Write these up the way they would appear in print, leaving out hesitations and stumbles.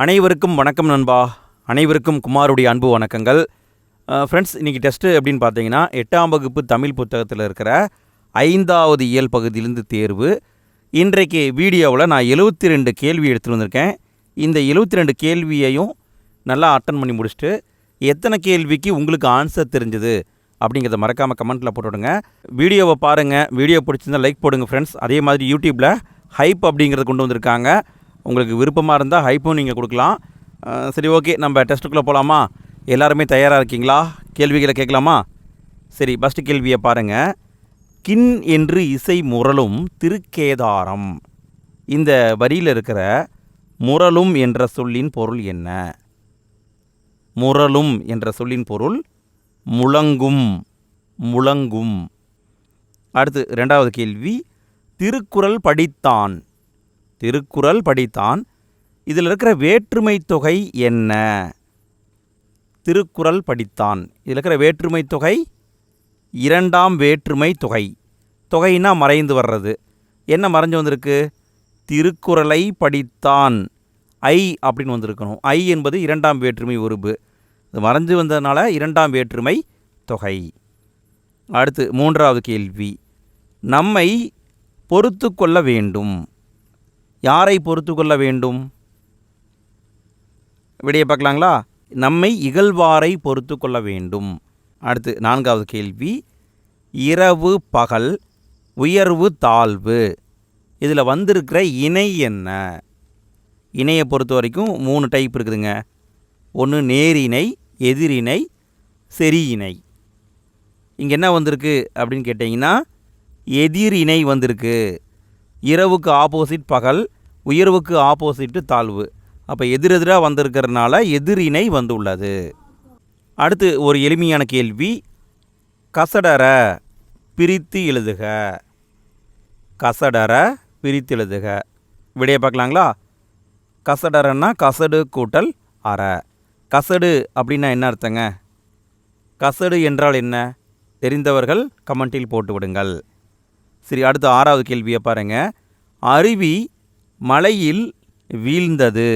அனைவருக்கும் வணக்கம் நண்பா. அனைவருக்கும் குமாருடைய அன்பு வணக்கங்கள். ஃப்ரெண்ட்ஸ், இன்றைக்கி டெஸ்ட்டு அப்படின்னு பார்த்தீங்கன்னா 8ஆம் வகுப்பு தமிழ் புத்தகத்தில் இருக்கிற 5வது இயல் பகுதியிலிருந்து தேர்வு. இன்றைக்கு வீடியோவில் நான் 72 கேள்வி எடுத்துகிட்டு வந்திருக்கேன். இந்த 72 கேள்வியையும் நல்லா அட்டன் பண்ணி முடிச்சுட்டு எத்தனை கேள்விக்கு உங்களுக்கு ஆன்சர் தெரிஞ்சுது அப்படிங்கிறத மறக்காமல் கமெண்ட்டில் போட்டுவிடுங்க. வீடியோவை பாருங்கள். வீடியோ பிடிச்சிருந்தால் லைக் போடுங்க ஃப்ரெண்ட்ஸ். அதே மாதிரி யூடியூப்பில் ஹைப் அப்படிங்கிறத கொண்டு வந்திருக்காங்க. உங்களுக்கு விருப்பமாக இருந்தால் ஹைப்பும் நீங்கள் கொடுக்கலாம். சரி, ஓகே, நம்ம டெஸ்ட்டுக்குள்ளே போகலாமா? எல்லாருமே தயாராக இருக்கீங்களா? கேள்விகளை கேட்கலாமா? சரி, ஃபஸ்ட்டு கேள்வியை பாருங்கள். கின் என்று இசை முரலும் திருக்கேதாரம். இந்த வரியில் இருக்கிற முரலும் என்ற சொல்லின் பொருள் என்ன? முரலும் என்ற சொல்லின் பொருள் முழங்கும். முழங்கும். அடுத்து 2வது கேள்வி. திருக்குறள் படித்தான். திருக்குறள் படித்தான். இதில் இருக்கிற வேற்றுமை தொகை என்ன? திருக்குறள் படித்தான். இதில் இருக்கிற வேற்றுமை தொகை 2ஆம் வேற்றுமை தொகை. தொகைன்னா மறைந்து வர்றது. என்ன மறைஞ்சு வந்திருக்கு? திருக்குறளை படித்தான். ஐ அப்படின்னு வந்திருக்கணும். ஐ என்பது 2ஆம் வேற்றுமை உருபு. இது மறைஞ்சு வந்ததுனால 2ஆம் வேற்றுமை தொகை. அடுத்து 3வது கேள்வி. நம்மை பொறுத்து கொள்ள வேண்டும். யாரை பொறுத்து கொள்ள வேண்டும்? விடையை பார்க்கலாங்களா? நம்மை இகழ்வாரை பொறுத்து கொள்ள வேண்டும். அடுத்து 4வது கேள்வி. இரவு பகல் உயர்வு தாழ்வு. இதில் வந்திருக்கிற இணை என்ன? இணையை பொறுத்த வரைக்கும் 3 டைப் இருக்குதுங்க. ஒன்று நேரிணை, எதிரிணை, செரியிணை. இங்கே என்ன வந்திருக்கு அப்படின்னு கேட்டிங்கன்னா எதிரிணை வந்திருக்கு. இரவுக்கு ஆப்போசிட் பகல், உயர்வுக்கு ஆப்போசிட்டு தாழ்வு. அப்போ எதிரெதிராக வந்திருக்கிறதுனால எதிரிணை வந்துள்ளது. அடுத்து ஒரு எளிமையான கேள்வி. கசடர பிரித்து எழுதுக. கசடர பிரித்து எழுதுக. விடையை பார்க்கலாங்களா? கசடரன்னா கசடு கூட்டல் அற. கசடு அப்படின்னா என்ன அர்த்தங்க? கசடு என்றால் என்ன? தெரிந்தவர்கள் கமெண்டில் போட்டு விடுங்கள். சரி, அடுத்து 6வது கேள்வியை பாருங்கள். அருவி மலையில் வீழ்ந்தது.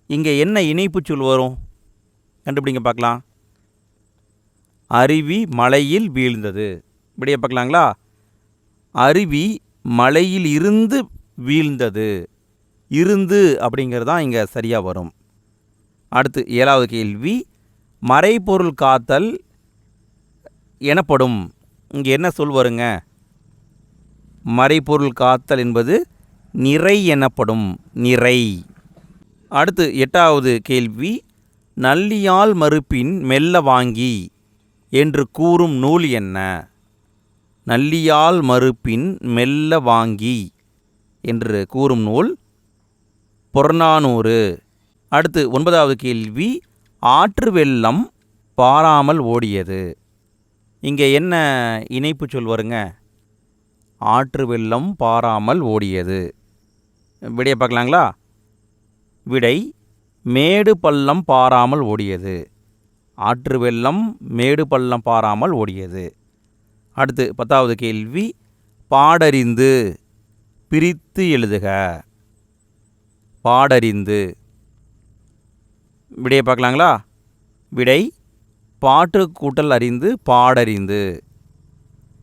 இங்கே என்ன இணைப்பு சொல் வரும்? கண்டுபிடிங்க பார்க்கலாம். அருவி மலையில் வீழ்ந்தது. இப்படியே பார்க்கலாங்களா? அருவி மலையில் இருந்து வீழ்ந்தது. இருந்து அப்படிங்கிறது தான் இங்கே சரியாக வரும். அடுத்து 7வது கேள்வி. மறைபொருள் காத்தல் எனப்படும். இங்கே என்ன சொல் வருங்க? மறைபொருள் காத்தல் என்பது நிறை எனப்படும். நிறை. அடுத்து 8வது கேள்வி. நல்லியால் மறுப்பின் மெல்ல வாங்கி என்று கூறும் நூல் என்ன? நல்லியால் மறுப்பின் மெல்ல வாங்கி என்று கூறும் நூல் புறநானூறு. அடுத்து 9வது கேள்வி. ஆற்று வெள்ளம் பாராமல் ஓடியது. இங்கே என்ன இணைப்பு சொல் வருங்க? ஆற்று வெள்ளம் பாராமல் ஓடியது. விடையை பார்க்கலாங்களா? விடை மேடு பள்ளம் பாராமல் ஓடியது. ஆற்று வெள்ளம் மேடு பள்ளம் பாராமல் ஓடியது. அடுத்து 10வது கேள்வி. பாடறிந்து பிரித்து எழுதுக. பாடறிந்து. விடையை பார்க்கலாங்களா? விடை பாட்டு கூட்டல் அறிந்து பாடறிந்து.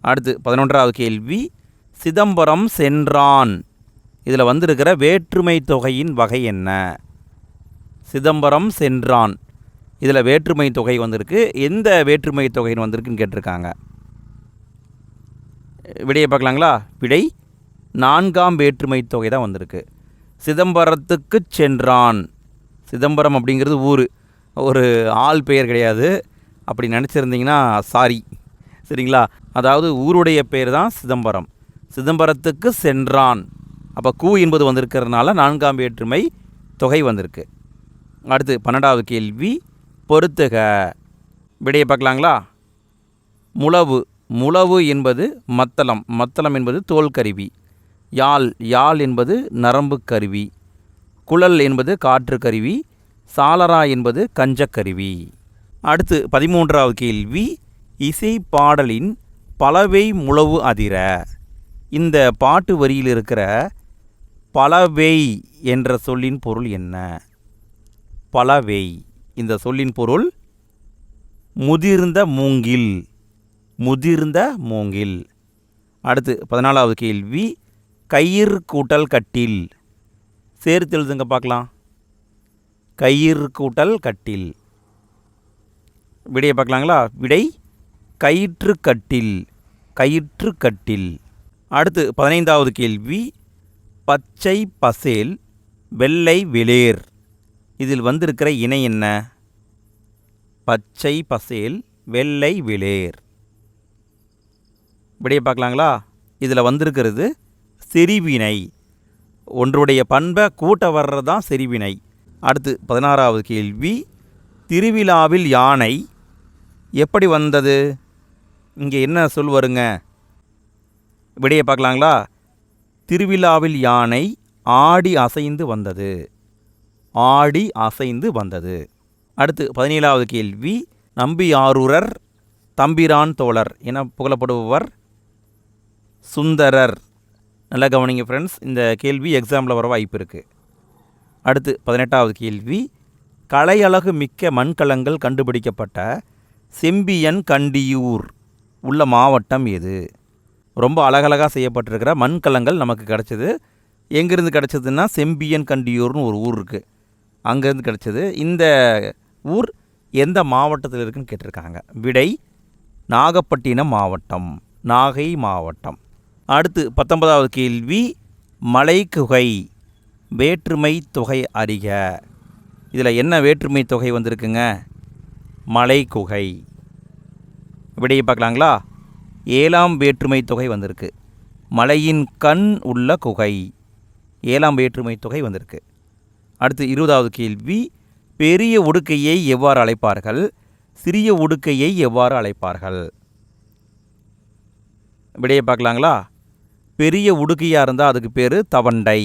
அடுத்து 11வது கேள்வி. சிதம்பரம் சென்றான். இதில் வந்திருக்கிற வேற்றுமை தொகையின் வகை என்ன? சிதம்பரம் சென்றான். இதில் வேற்றுமை தொகை வந்திருக்கு. எந்த வேற்றுமை தொகைன்னு வந்திருக்குன்னு கேட்டிருக்காங்க. விடையை பார்க்கலாங்களா? விடை 4ஆம் வேற்றுமை தொகை தான் வந்திருக்கு. சிதம்பரத்துக்கு சென்றான். சிதம்பரம் அப்படிங்கிறது ஊர், ஒரு ஆள் பெயர் கிடையாது. அப்படி நினச்சிருந்தீங்கன்னா சாரி, சரிங்களா? அதாவது ஊருடைய பேர் தான் சிதம்பரம். சிதம்பரத்துக்கு சென்றான். அப்போ கூ என்பது வந்திருக்கிறதுனால 4ஆம் வேற்றுமை தொகை வந்திருக்கு. அடுத்து 12வது கேள்வி. பொறுத்துக. விடையை பார்க்கலாங்களா? முழவு. முழவு என்பது மத்தளம். மத்தளம் என்பது தோல் கருவி. யாழ். யாழ் என்பது நரம்பு கருவி. குழல் என்பது காற்று கருவி. சாளரா என்பது கஞ்சக்கருவி. அடுத்து 13வது கேள்வி. இசை பாடலின் பலவை முழவு அதிர. இந்த பாட்டு வரியில் இருக்கிற பலவை என்ற சொல்லின் பொருள் என்ன? பலவை. இந்த சொல்லின் பொருள் முதிர்ந்த மூங்கில். முதிர்ந்த மூங்கில். அடுத்து 14வது கேள்வி, கயிறு கூட்டல் கட்டில். சேர்த்து எழுதுங்க பார்க்கலாம். கயிறு கூட்டல் கட்டில். விடையை பார்க்கலாங்களா? விடை கயிற்று கட்டில். கயிற்று கட்டில். அடுத்து 15வது கேள்வி, பச்சை பசேல் வெள்ளை வெளிர். இதில் வந்திருக்கிற இணை என்ன? பச்சை பசேல் வெள்ளை வெளிர். விடையை பார்க்கலாங்களா? இதில் வந்திருக்கிறது செறிவினை. ஒன்றுடைய பண்பை கூட்ட வர்றது தான் செறிவினை. அடுத்து 16வது கேள்வி, திருவிழாவில் யானை எப்படி வந்தது? இங்கே என்ன சொல் வருங்க? விடையை பார்க்கலாங்களா? திருவிழாவில் யானை ஆடி அசைந்து வந்தது. ஆடி அசைந்து வந்தது. அடுத்து 17வது கேள்வி, நம்பியாரூரர் தம்பிரான் தோழர் என புகழப்படுபவர் சுந்தரர். நல்லா கவனிங்க ஃப்ரெண்ட்ஸ், இந்த கேள்வி எக்ஸாமில் வர வாய்ப்பு இருக்குது. அடுத்து 18வது கேள்வி, கலையழகு மிக்க மண்கலங்கள் கண்டுபிடிக்கப்பட்ட செம்பியன் கண்டியூர் உள்ள மாவட்டம் எது? ரொம்ப அழகழகாக செய்யப்பட்டிருக்கிற மண்கலங்கள் நமக்கு கிடச்சிது. எங்கேருந்து கிடச்சதுன்னா செம்பியன் கண்டியூர்னு ஒரு ஊர் இருக்குது, அங்கேருந்து கிடச்சிது. இந்த ஊர் எந்த மாவட்டத்தில் இருக்குன்னு கேட்டிருக்காங்க. விடை நாகப்பட்டினம் மாவட்டம். நாகை மாவட்டம். அடுத்து 19வது கேள்வி, மலைக்குகை வேற்றுமை தொகை அறிக. இதில் என்ன வேற்றுமை தொகை வந்திருக்குங்க? மலைக்குகை. விடையை பார்க்கலாங்களா? 7ஆம் வேற்றுமை தொகை வந்திருக்கு. மலையின் கண் உள்ள குகை. 7ஆம் வேற்றுமை தொகை வந்திருக்கு. அடுத்து 20வது கேள்வி, பெரிய உடுக்கையை எவ்வாறு அழைப்பார்கள்? சிறிய உடுக்கையை எவ்வாறு அழைப்பார்கள்? விடையை பார்க்கலாங்களா? பெரிய உடுக்கையாக இருந்தால் அதுக்கு பேர் தவண்டை.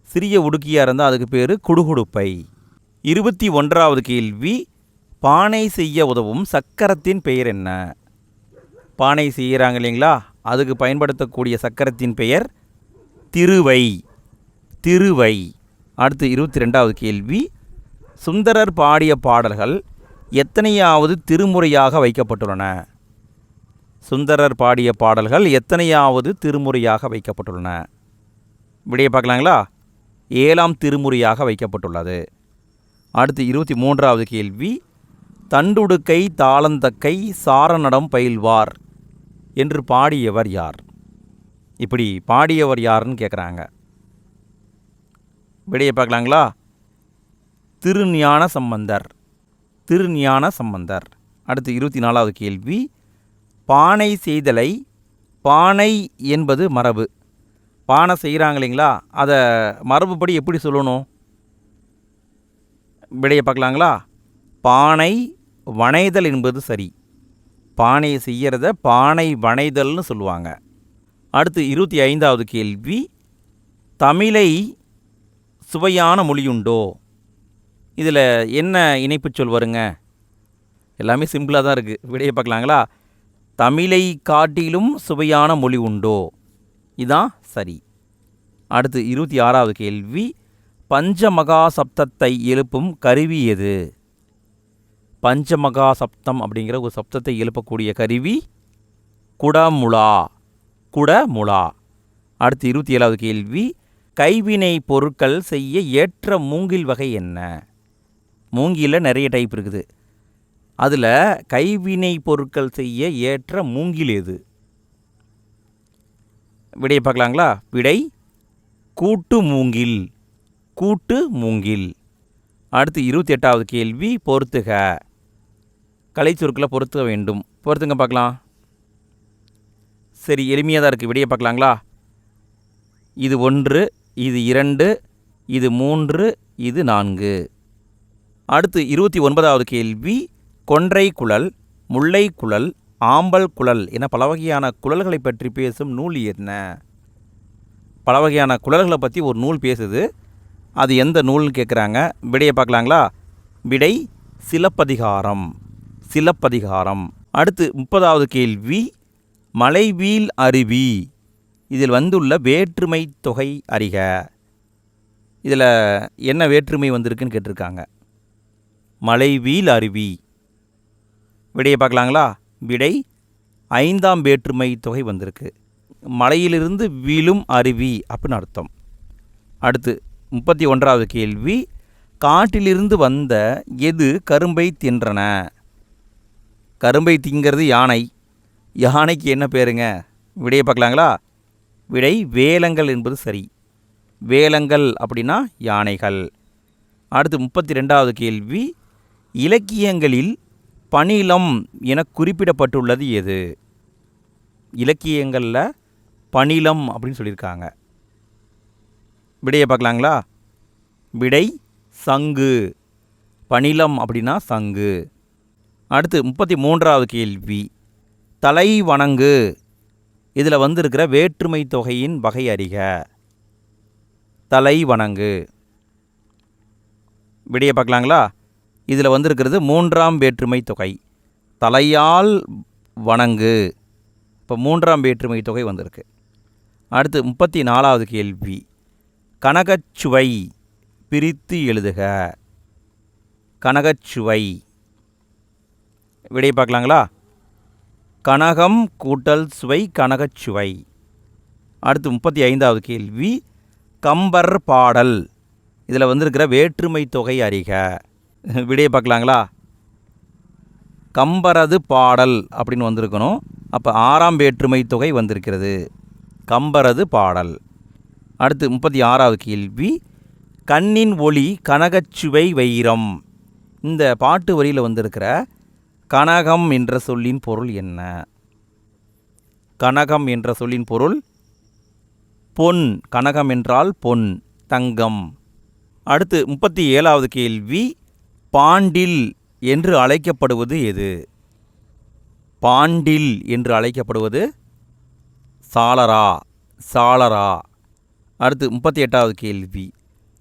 சிறிய உடுக்கையாக இருந்தால் அதுக்கு பேர் குடுகுடுப்பை. 21வது கேள்வி, பானை செய்ய உதவும் சக்கரத்தின் பெயர் என்ன? பானை செய்கிறாங்க இல்லைங்களா, அதுக்கு பயன்படுத்தக்கூடிய சக்கரத்தின் பெயர் திருவை. திருவை. அடுத்து 22வது கேள்வி, சுந்தரர் பாடிய பாடல்கள் எத்தனையாவது திருமுறையாக வைக்கப்பட்டுள்ளன? சுந்தரர் பாடிய பாடல்கள் எத்தனையாவது திருமுறையாக வைக்கப்பட்டுள்ளன? விடையை பார்க்கலாங்களா? 7ஆம் திருமுறையாக வைக்கப்பட்டுள்ளது. அடுத்து 23வது கேள்வி, தண்டுடுக்கை தாளந்தக்கை சாரணடம் பயில்வார் என்று பாடியவர் யார்? இப்படி பாடியவர் யாருன்னு கேட்குறாங்க. விடையை பார்க்கலாங்களா? திருஞான சம்பந்தர். திருஞான சம்பந்தர். அடுத்து 24வது கேள்வி, பானை செய்தலை, பானை என்பது மரபு. பானை செய்கிறாங்க இல்லைங்களா, அதை மரபுப்படி எப்படி சொல்லணும்? விடையை பார்க்கலாங்களா? பானை வனைதல் என்பது சரி. பானையை செய்கிறத பானை வனைதல்னு சொல்லுவாங்க. அடுத்து 25வது கேள்வி, தமிழை சுவையான மொழியுண்டோ? இதில் என்ன இணைப்பு சொல் வருங்க? எல்லாமே சிம்பிளாக தான் இருக்குது. விடையை பார்க்கலாங்களா? தமிழை காட்டிலும் சுவையான மொழி உண்டோ? இதான் சரி. அடுத்து 26வது கேள்வி, பஞ்சமகா சப்தத்தை எழுப்பும் கருவி எது? பஞ்சமகா சப்தம் அப்படிங்கிற ஒரு சப்தத்தை எழுப்பக்கூடிய கருவி குடமுழா. குடமுழா. அடுத்து 27வது கேள்வி, கைவினை பொருட்கள் செய்ய ஏற்ற மூங்கில் வகை என்ன? மூங்கிலில் நிறைய டைப் இருக்குது. அதில் கைவினை பொருட்கள் செய்ய ஏற்ற மூங்கில் எது? விடையை பார்க்கலாங்களா? விடை கூட்டு மூங்கில். கூட்டு மூங்கில். அடுத்து 28வது கேள்வி, பொறுத்துக. கலைச்சொற்களை பொறுத்துக வேண்டும். பொறுத்துங்க பார்க்கலாம். சரி, எளிமையாக தான் இருக்குது. விடையை பார்க்கலாங்களா? இது 1, இது 2, இது 3, இது 4. அடுத்து 29வது கேள்வி, கொன்றை குழல், முல்லை குழல், ஆம்பல் குழல் என பல வகையான குழல்களை பற்றி பேசும் நூல் என்ன? பல வகையான குழல்களை பற்றி ஒரு நூல் பேசுது. அது எந்த நூல்னு கேட்குறாங்க. விடையை பார்க்கலாங்களா? விடை சிலப்பதிகாரம். சிலப்பதிகாரம். அடுத்து 30வது கேள்வி, மலைவீழ் அருவி. இதில் வந்துள்ள வேற்றுமை தொகை அறிக. இதில் என்ன வேற்றுமை வந்திருக்குன்னு கேட்டிருக்காங்க. மலைவீழ் அருவி. விடையை பார்க்கலாங்களா? விடை 5ஆம் வேற்றுமை தொகை வந்திருக்கு. மலையிலிருந்து வீழும் அருவி அப்படின்னு அர்த்தம். அடுத்து 31வது கேள்வி. காட்டிலிருந்து வந்த எது கரும்பை தின்றன? கரும்பை திங்கிறது யானை. யானைக்கு என்ன பேருங்க? விடையை பார்க்கலாங்களா? விடை வேலங்கள் என்பது சரி. வேலங்கள் அப்படின்னா யானைகள். அடுத்து 32வது கேள்வி. இலக்கியங்களில் பணிலம் என குறிப்பிடப்பட்டுள்ளது எது? இலக்கியங்களில் பணிலம் அப்படின்னு சொல்லியிருக்காங்க. விடையை பார்க்கலாங்களா? விடை சங்கு. பணிலம் அப்படின்னா சங்கு. அடுத்து 33வது கேள்வி. தலை வணங்கு இதில் வந்திருக்கிற வேற்றுமை தொகையின் வகை அறிக. தலை வணங்கு. விடையை பார்க்கலாங்களா? இதில் வந்திருக்கிறது 3ஆம் வேற்றுமை தொகை. தலையால் வணங்கு. இப்போ 3ஆம் வேற்றுமை தொகை வந்திருக்கு. அடுத்து 34வது கேள்வி. கனகச்சுவை பிரித்து எழுதுக. கனகச்சுவை. விடையை பார்க்கலாங்களா? கனகம் கூட்டல் சுவை கனகச்சுவை. அடுத்து 35வது கேள்வி. கம்பர் பாடல் இதில் வந்திருக்கிற வேற்றுமை தொகை அறிக. விடையை பார்க்கலாங்களா? கம்பரது பாடல் அப்படின்னு வந்திருக்கணும். அப்போ 6ஆம் வேற்றுமை தொகை வந்திருக்கிறது. கம்பரது பாடல். அடுத்து 36வது கேள்வி. கண்ணின் ஒளி கனகச்சுவை வைரம். இந்த பாட்டு வரியில் வந்திருக்கிற கனகம் என்ற சொல்லின் பொருள் என்ன? கனகம் என்ற சொல்லின் பொருள் பொன். கனகம் என்றால் பொன், தங்கம். அடுத்து 37வது கேள்வி. பாண்டில் என்று அழைக்கப்படுவது எது? பாண்டில் என்று அழைக்கப்படுவது சாளரா. சாளரா. அடுத்து 38வது கேள்வி.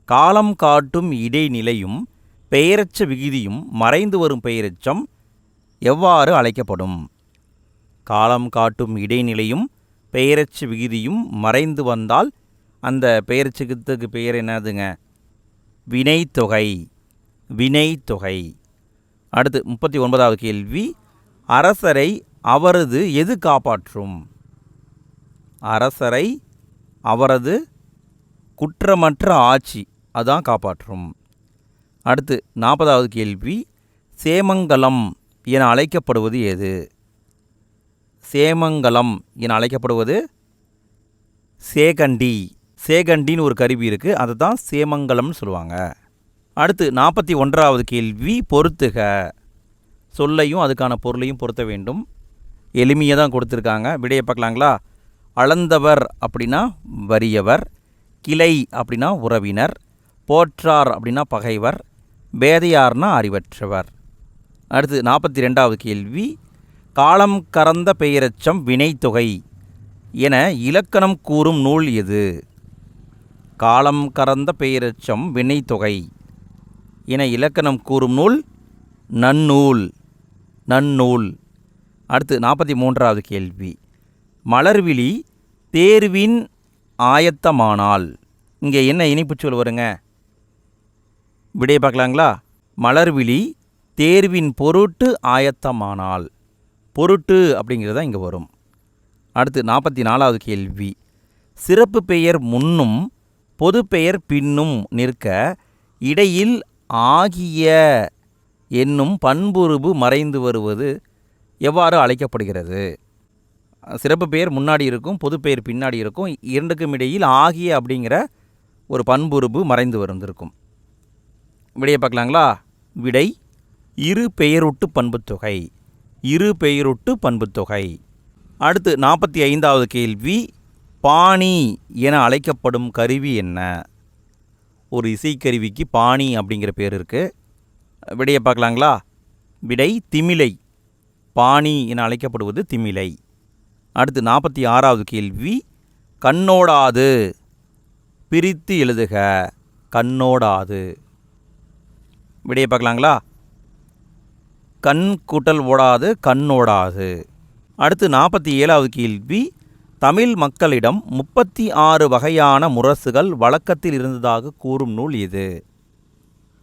காலம் காட்டும் இடைநிலையும் பெயரச்ச விகுதியும் மறைந்து வரும் பெயரெச்சம் எவ்வாறு அழைக்கப்படும்? காலம் காட்டும் இடைநிலையும் பெயரச்ச விகுதியும் மறைந்து வந்தால் அந்த பெயரச்சத்துக்கு பெயர் என்னதுங்க? வினைத்தொகை. வினைத்தொகை. அடுத்து 39வது கேள்வி. அரசரை அவரது எது காப்பாற்றும்? அரசரை அவரது குற்றமற்ற ஆட்சி அதான் காப்பாற்றும். அடுத்து 40வது கேள்வி. சேமங்கலம் என அழைக்கப்படுவது எது? சேமங்கலம் என அழைக்கப்படுவது சேகண்டி. சேகண்டின்னு ஒரு கருவி இருக்குது, அதை தான் சேமங்கலம்னு சொல்லுவாங்க. அடுத்து 41வது கேள்வி. பொறுத்துக. சொல்லையும் அதுக்கான பொருளையும் பொருத்த வேண்டும். எளிமையாக தான் கொடுத்துருக்காங்க. விடையை பார்க்கலாங்களா? அளந்தவர் அப்படின்னா வறியவர், கிளை அப்படின்னா உறவினர், போற்றார் அப்படின்னா பகைவர், பேதையார்னா அறிவற்றவர். அடுத்து 42வது கேள்வி. காலம் கறந்த பெயரெச்சம் வினைத்தொகை என இலக்கணம் கூறும் நூல் எது? காலம் கறந்த பெயரெச்சம் வினைத்தொகை என இலக்கணம் கூறும் நூல் நன்னூல். நன்னூல். அடுத்து 43வது கேள்வி. மலர்விழி தேர்வின் ஆயத்தமானால் இங்கே என்ன இணைப்புச் சொல் வருங்க? விடையை பார்க்கலாங்களா? மலர்விழி தேர்வின் பொருட்டு ஆயத்தமானால். பொருட்டு அப்படிங்கிறது தான் இங்கே வரும். அடுத்து 44வது கேள்வி. சிறப்பு பெயர் முன்னும் பொது பெயர் பின்னும் நிற்க இடையில் ஆகிய என்னும் பண்புருபு மறைந்து வருவது எவ்வாறு அழைக்கப்படுகிறது? சிறப்பு பெயர் முன்னாடி இருக்கும், பொது பெயர் பின்னாடி இருக்கும். இரண்டுக்கும் இடையில் ஆகிய அப்படிங்கிற ஒரு பண்புருபு மறைந்து வந்திருக்கும். விடையை பார்க்கலாங்களா? விடை இரு பெயரொட்டு பண்புத்தொகை. இரு பெயரொட்டு பண்புத்தொகை. அடுத்து 45வது கேள்வி. பாணி என அழைக்கப்படும் கருவி என்ன? ஒரு இசைக்கருவிக்கு பாணி அப்படிங்கிற பேர் இருக்குது. விடையை பார்க்கலாங்களா? விடை திமிலை. பாணி என அழைக்கப்படுவது திமிலை. அடுத்து 46வது கேள்வி. கண்ணோடாது பிரித்து எழுதுக. கண்ணோடாது. விடையை பார்க்கலாங்களா? கண் கூட்டல் ஓடாது, கண்ணோடாது. அடுத்து 47வது கேள்வி. தமிழ் மக்களிடம் 36 வகையான முரசுகள் வழக்கத்தில் இருந்ததாக கூறும் நூல் எது?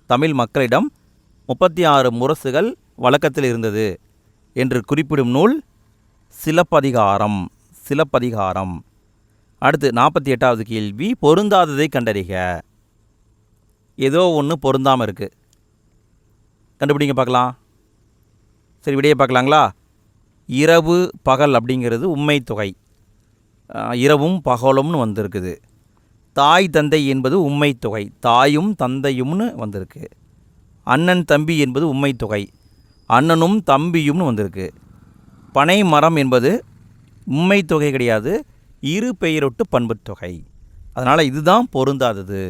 தமிழ் மக்களிடம் 36 முரசுகள் வழக்கத்தில் இருந்தது என்று குறிப்பிடும் நூல் சிலப்பதிகாரம். சிலப்பதிகாரம். அடுத்து 48வது கேள்வி, பொருந்தாததை கண்டறிக. ஏதோ ஒன்று பொருந்தாமல் இருக்குது, கண்டுபிடிங்க பார்க்கலாம். சரி, விடையை பார்க்கலாங்களா? இரவு பகல் அப்படிங்கிறது உண்மை தொகை, இரவும் பகலும்னு வந்திருக்குது. தாய் தந்தை என்பது உண்மை தொகை, தாயும் தந்தையும்னு வந்திருக்கு. அண்ணன் தம்பி என்பது உண்மை தொகை, அண்ணனும் தம்பியும்னு வந்திருக்கு. பனை மரம் என்பது உண்மை தொகை கிடையாது, இரு பெயரொட்டு பண்பு தொகை. அதனால் இதுதான் பொருந்தாதது.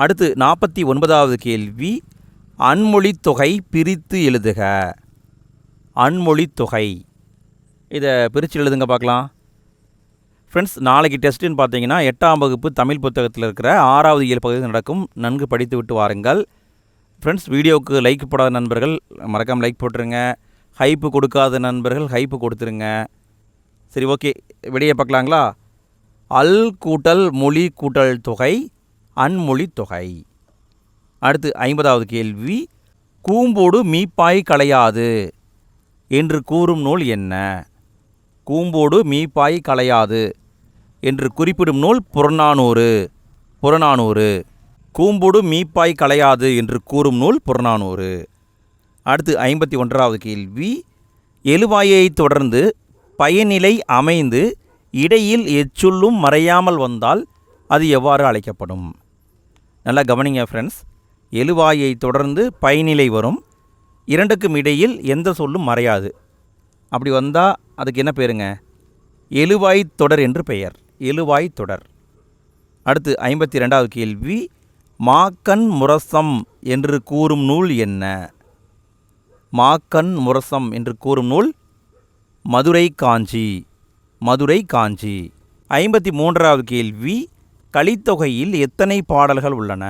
அடுத்து 49வது கேள்வி, அன்மொழி தொகை பிரித்து எழுதுக. அன்மொழி தொகை, இதை பிரித்து எழுதுங்க பார்க்கலாம். ஃப்ரெண்ட்ஸ், நாளைக்கு டெஸ்ட்டுன்னு பார்த்தீங்கன்னா 8ஆம் வகுப்பு தமிழ் புத்தகத்தில் இருக்கிற 6வது இயல் பகுதி நடக்கும். நன்கு படித்து விட்டு வாருங்கள். ஃப்ரெண்ட்ஸ், வீடியோவுக்கு லைக் போடாத நண்பர்கள் மறக்காமல் லைக் போட்டுருங்க. ஹைப்பு கொடுக்காத நண்பர்கள் ஹைப்பு கொடுத்துருங்க. சரி, ஓகே, விடையை பார்க்கலாங்களா? அல் கூட்டல் மொழி கூட்டல் தொகை அன்மொழி தொகை. அடுத்து 50வது கேள்வி, கூம்போடு மீப்பாய் களையாது என்று கூறும் நூல் என்ன? கூம்போடு மீப்பாய் களையாது என்று குறிப்பிடும் நூல் புறநானூறு. புறநானூறு. கூம்போடு மீப்பாய் களையாது என்று கூறும் நூல் புறநானூறு. அடுத்து 51வது கேள்வி, எழுவாயை தொடர்ந்து பயனிலை அமைந்து இடையில் எச்சொல்லும் மறையாமல் வந்தால் அது எவ்வாறு அழைக்கப்படும்? நல்லா கவனிங்க ஃப்ரெண்ட்ஸ். எழுவாயை தொடர்ந்து பயனிலை வரும், இரண்டுக்கும் இடையில் எந்த சொல்லும் மறையாது. அப்படி வந்தால் அதுக்கு என்ன பேருங்க? எழுவாய் தொடர் என்று பெயர். எழுவாய் தொடர். அடுத்து 52வது கேள்வி, மாக்கண் முரசம் என்று கூறும் நூல் என்ன? மாக்கண் முரசம் என்று கூறும் நூல் மதுரை காஞ்சி. மதுரை காஞ்சி. 53வது கேள்வி, கலித்தொகையில் எத்தனை பாடல்கள் உள்ளன?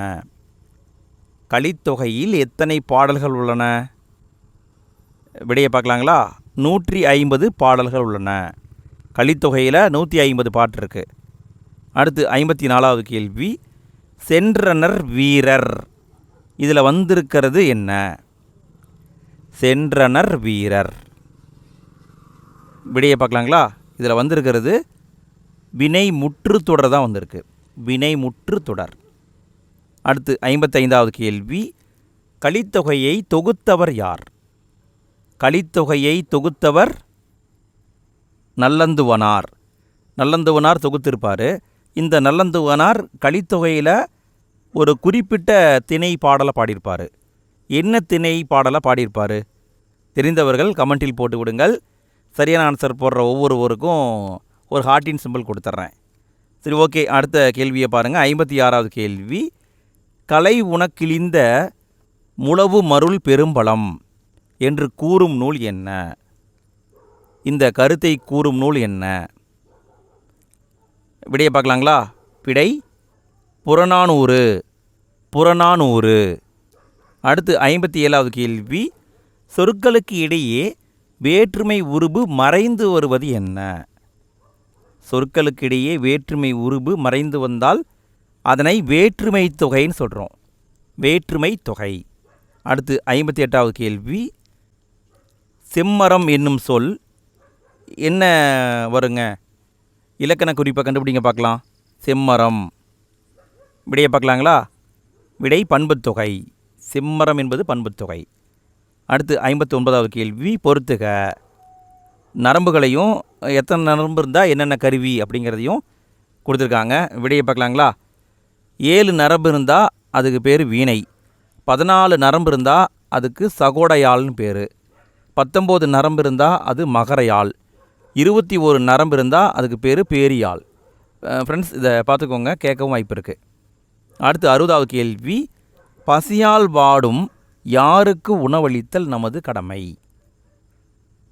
கலித்தொகையில் எத்தனை பாடல்கள் உள்ளன? விடையை பார்க்கலாங்களா? 150 பாடல்கள் உள்ளன. கலித்தொகையில் 150 பாட்டு இருக்குது. அடுத்து 54வது கேள்வி, சென்றனர் வீரர், இதில் வந்திருக்கிறது என்ன? சென்றனர் வீரர். விடையை பார்க்கலாங்களா? இதில் வந்திருக்கிறது வினை முற்று தொடர் தான் வந்திருக்கு. வினை முற்று தொடர். அடுத்து 55வது கேள்வி, கலித்தொகையை தொகுத்தவர் யார்? கலித்தொகையை தொகுத்தவர் நல்லந்துவனார். நல்லந்துவனார் தொகுத்திருப்பார். இந்த நல்லந்துவனார் கலித்தொகையில் ஒரு குறிப்பிட்ட திணை பாடலை பாடியிருப்பார். என்ன திணை பாடலை பாடியிருப்பார்? தெரிந்தவர்கள் கமெண்டில் போட்டு விடுங்கள். சரியான ஆன்சர் போடுற ஒவ்வொருவருக்கும் ஒரு ஹார்ட்டின் சிம்பிள் கொடுத்துட்றேன். சரி, ஓகே, அடுத்த கேள்வியை பாருங்கள். 56வது கேள்வி, கலை உனக்கிழிந்த முழவு மருள் பெரும்பலம் என்று கூறும் நூல் என்ன? இந்த கருத்தை கூறும் நூல் என்ன? விடையை பார்க்கலாங்களா? விடை புறநானூறு. புறநானூறு. அடுத்து 57வது கேள்வி, சொற்களுக்கு இடையே வேற்றுமை உருபு மறைந்து வருவது என்ன? சொற்களுக்கிடையே வேற்றுமை உருபு மறைந்து வந்தால் அதனை வேற்றுமை தொகைன்னு சொல்கிறோம். வேற்றுமை தொகை. அடுத்து 58வது கேள்வி, செம்மரம் என்னும் சொல் என்ன வருங்க? இலக்கண குறிப்பை கண்டுபிடிங்க பார்க்கலாம். செம்மரம். விடையை பார்க்கலாங்களா? விடை பண்புத்தொகை. செம்மரம் என்பது பண்புத்தொகை. அடுத்து 59வது கேள்வி, பொறுத்துக. நரம்புகளையும் எத்தனை நரம்பு இருந்தால் என்னென்ன கருவி அப்படிங்கிறதையும் கொடுத்துருக்காங்க. விடையை பார்க்கலாங்களா? 7 நரம்பு இருந்தால் அதுக்கு பேர் வீணை. 14 நரம்பு இருந்தால் அதுக்கு சகோடையாள்னு பேர். 19 நரம்பு இருந்தால் அது மகரையாள். 21 நரம்பு இருந்தால் அதுக்கு பேர் பேரியாள். ஃப்ரெண்ட்ஸ், இதை பார்த்துக்கோங்க, கேட்கவும் வாய்ப்பு இருக்குது. அடுத்து 60வது கேள்வி, பசியால் வாடும் யாருக்கு உணவளித்தல் நமது கடமை?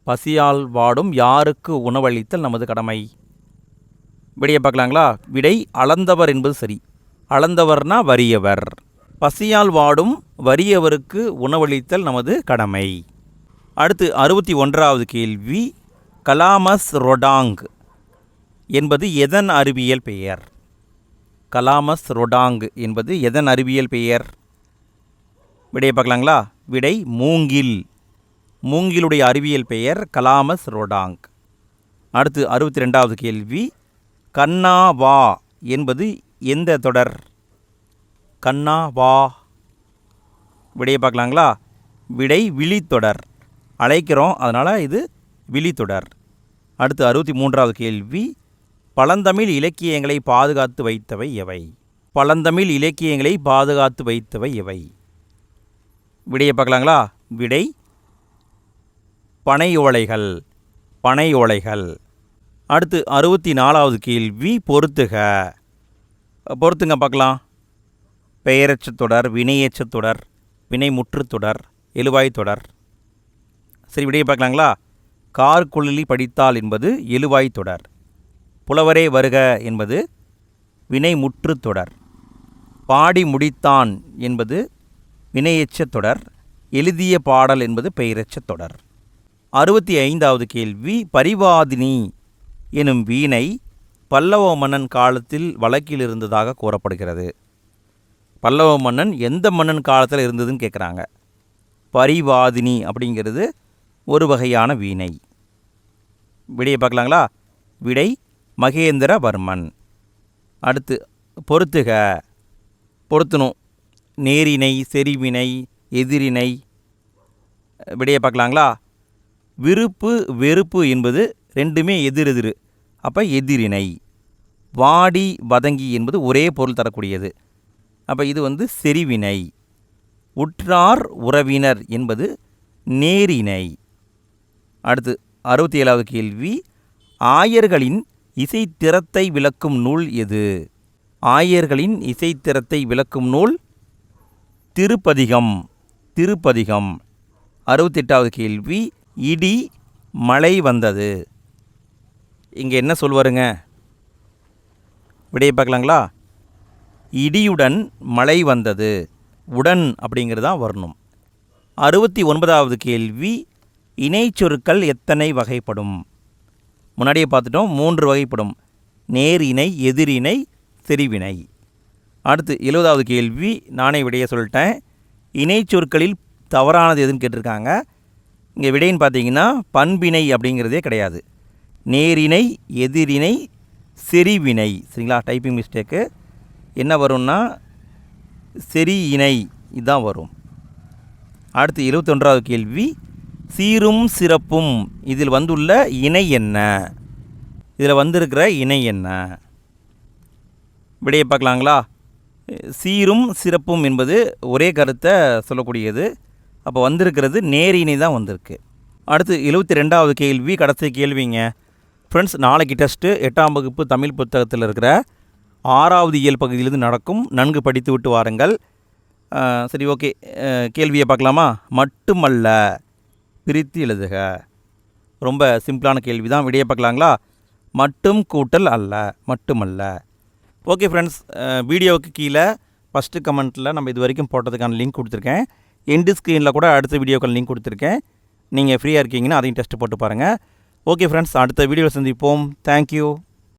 பசியால் வாடும் யாருக்கு உணவளித்தல் நமது கடமை? விடையை பார்க்கலாங்களா? விடை அளந்தவர் என்பது சரி. அளந்தவர்னா வறியவர். பசியால் வாடும் வறியவருக்கு உணவளித்தல் நமது கடமை. அடுத்து 61வது கேள்வி, கலாமஸ் ரொடாங் என்பது எதன் அறிவியல் பெயர்? கலாமஸ் ரொடாங் என்பது எதன் அறிவியல் பெயர்? விடையை பார்க்கலாங்களா? விடை மூங்கில். மூங்கிலுடைய அறிவியல் பெயர் கலாமஸ் ரோடாங். அடுத்து 62வது கேள்வி, கண்ணா வா என்பது எந்த தொடர்? கண்ணா வா. விடையை பார்க்கலாங்களா? விடை விழித்தொடர். அழைக்கிறோம், அதனால் இது விழித்தொடர். அடுத்து 63வது கேள்வி, பழந்தமிழ் இலக்கியங்களை பாதுகாத்து வைத்தவை எவை? பழந்தமிழ் இலக்கியங்களை பாதுகாத்து வைத்தவை எவை? விடையை பார்க்கலாங்களா? விடை பனை ஓலைகள். பனை ஓலைகள். அடுத்து 64வது கேள்வி, பொறுத்துக. பொறுத்துங்க பார்க்கலாம். பெயரச்ச தொடர், வினையேச்ச தொடர், வினைமுற்று தொடர், எழுவாய் தொடர். சரி, விடையை பார்க்கலாங்களா? கார்குழலி படித்தால் என்பது எழுவாய் தொடர். புலவரே வருக என்பது வினைமுற்று தொடர். பாடி முடித்தான் என்பது வினையெச்ச தொடர். எழுதிய பாடல் என்பது பெயரெச்ச தொடர். 65வது கேள்வி, பரிவாதினி எனும் வீணை பல்லவ மன்னன் காலத்தில் வழக்கில் இருந்ததாக கூறப்படுகிறது. பல்லவ மன்னன் எந்த மன்னன் காலத்தில் இருந்ததுன்னு கேட்குறாங்க. பரிவாதினி அப்படிங்கிறது ஒரு வகையான வீணை. விடையை பார்க்கலாங்களா? விடை மகேந்திரவர்மன். அடுத்து பொறுத்துக. பொருத்தணும். நேரினை, செறிவினை, எதிரினை. விடையை பார்க்கலாங்களா? விருப்பு வெறுப்பு என்பது ரெண்டுமே எதிரெதிர், அப்போ எதிரினை. வாடி வதங்கி என்பது ஒரே பொருள் தரக்கூடியது, அப்போ இது செறிவினை. உற்றார் உறவினர் என்பது நேரினை. அடுத்து 67வது கேள்வி, ஆயர்களின் இசைத்திறத்தை விளக்கும் நூல் எது? ஆயர்களின் இசைத்திறத்தை விளக்கும் நூல் திருப்பதிகம். திருப்பதிகம். 68வது கேள்வி, இடி மழை வந்தது. இங்கே என்ன சொல்வாருங்க? விடையை பார்க்கலாங்களா? இடியுடன் மழை வந்தது. உடன் அப்படிங்கிறது தான் வரணும். 69வது கேள்வி, இணைச்சொற்கள் எத்தனை வகைப்படும்? முன்னாடியே பார்த்துட்டோம், 3 வகைப்படும். நேரிணை, எதிரிணை, செறிவினை. அடுத்து 70வது கேள்வி, நானே விடையை சொல்லிட்டேன். இணைச்சொற்களில் தவறானது எதுன்னு கேட்டிருக்காங்க. இங்கே விடைன்னு பார்த்தீங்கன்னா பண்பினை அப்படிங்கிறதே கிடையாது. நேரிணை, எதிரிணை, செறிவினை. சரிங்களா? Typing mistake. என்ன வரும்னா செறி இணை இதுதான் வரும். அடுத்து 71வது கேள்வி, சீரும் சிறப்பும் இதில் வந்துள்ள இணை என்ன? இதில் வந்திருக்கிற இணை என்ன? விடையை பார்க்கலாங்களா? சீரும் சிறப்பும் என்பது ஒரே கருத்தை சொல்லக்கூடியது. அப்போ வந்திருக்கிறது நேரிணை தான் வந்திருக்கு. அடுத்து 72வது கேள்வி, கடைசி கேள்விங்க. ஃப்ரெண்ட்ஸ், நாளைக்கு டெஸ்ட்டு 8ஆம் வகுப்பு தமிழ் புத்தகத்தில் இருக்கிற 6வது இயல் பகுதியிலிருந்து நடக்கும். நன்கு படித்து விட்டு வாருங்கள். சரி, ஓகே. கேள்வியை பார்க்கலாமா? மட்டுமல்ல பிரித்து எழுதுக. ரொம்ப சிம்பிளான கேள்வி தான். விடையை பார்க்கலாங்களா? மட்டும் கூட்டல் அல்ல, மட்டுமல்ல. ஓகே ஃப்ரெண்ட்ஸ், வீடியோவுக்கு கீழே ஃபஸ்ட்டு கமெண்ட்டில் நம்ம இது வரைக்கும் போட்டதுக்கான லிங்க் கொடுத்துருக்கேன். எண்டு ஸ்க்ரீனில் கூட அடுத்த வீடியோக்கள் லிங்க் கொடுத்துருக்கேன். நீங்கள் ஃப்ரீயாக இருக்கீங்கன்னா அதையும் டெஸ்ட் போட்டு பாருங்கள். ஓகே ஃப்ரெண்ட்ஸ், அடுத்த வீடியோவில் சந்திப்போம். தேங்க்யூ.